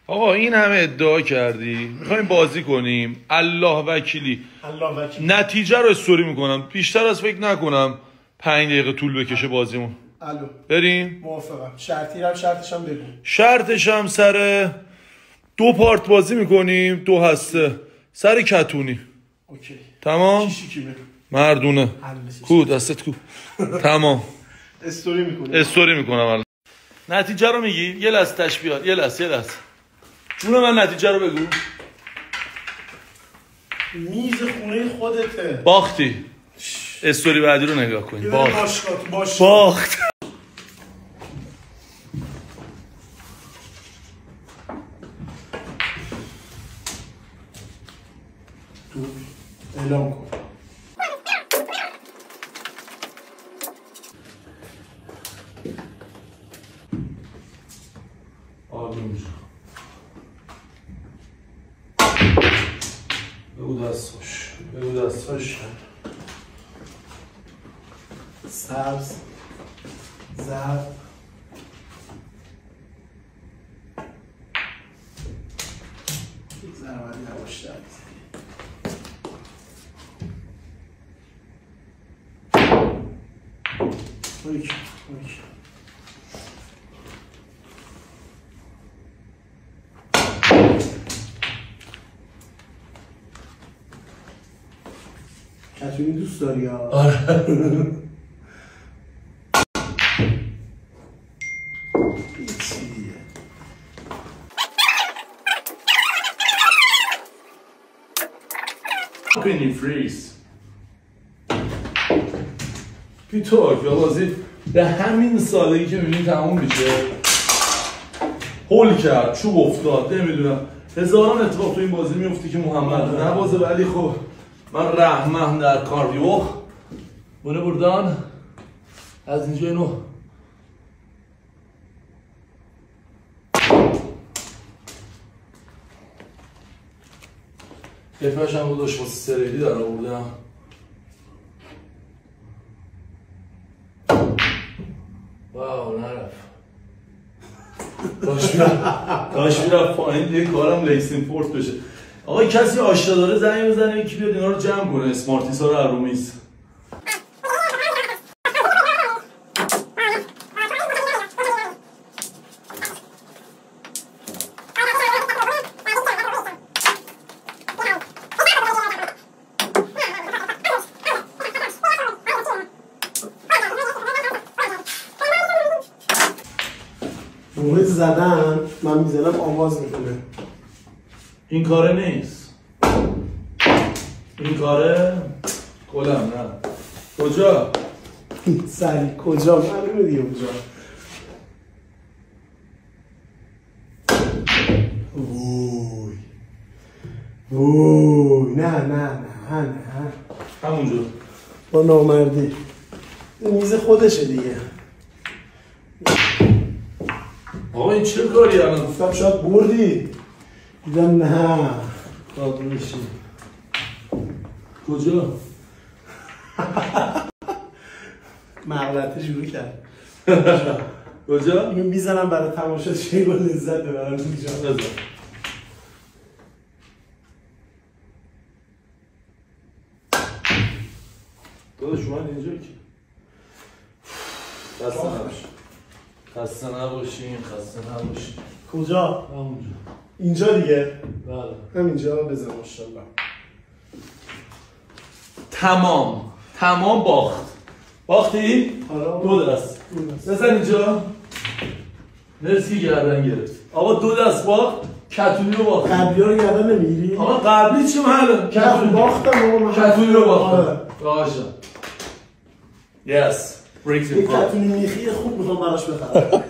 آقا این همه ادعا کردی میخوایم بازی کنیم. الله وکیلی نتیجه رو استوری میکنم. بیشتر از فکر نکنم 5 دقیقه طول بکشه بازیمون. الو بریم. موافقم. شرطش هم بگو. شرطش هم سر 2 پارت بازی میکنیم، 2 هسته سر کتونی. اوکی. تمام. کی بگو. مردونه. کو دستت کو. تمام. استوری میکنم الان. نتیجه رو میگی؟ یه لحظه تشبیهات. یه لحظه. جون من نتیجه رو بگو. میز خونه خودته. باختی. استوری بعدی رو نگاه کنید. باخت. تو اعلام کن. آروم شو. بگو دست خوش. سبز زرد یک ضربت یواشتر باریک کتونی دوست داری ها؟ آره. Can you freeze? پیتاک یا بازی به همین سادگی که میبینی تموم میشه. هول کرد، چوب افتاد، نمیدونم هزاران اتفاق تو این بازی میفته که محمد نبازه، ولی خب من رحمم در کار بیوخ بونه بردان از اینجا اینو کفش هم بوداش واسه سریلی در آوردم. واو نرفت. کاش میرفت پایین یه کارم لیسین پورت بشه. آقا کسی آشنا داره زنگ بزنه یکی بیاد اینا رو جمع کنه. اسمارتیس ها رو ارومیز. موقع زدن من میزنم آواز میکنه. این کاره نیست. این کاره کلم نه. کجا؟ سری کجا؟ معلومه دیگه کجا. ووی نه همونجا با نامردی. این میز خودشه دیگه. آقا این چه کاری الان؟ گفتم شاید بردی. دیدم نه داد میشی. کجا؟ مغلطه شروع کرد. کجا؟ اینو میزنم برای تماشا چه با لذت ببرم اینجا. بزن. داداش اومد اینجا که خسته نباشین. کجا؟ همونجا. اینجا دیگه؟ بله. همینجا بزن ماشاءالله. تمام باختی؟ آره. 2 دست. بزن اینجا. مرسی گردن گرفت. آقا 2 دست باخت. کتونی رو باخت. قبلی رو گردن نمیگیری؟ آقا قبلی چی محله؟ کتونی باختم. کتونی رو باختم. باشه. Yes. یه کتونی میخی خوب میخوام براش بخرم.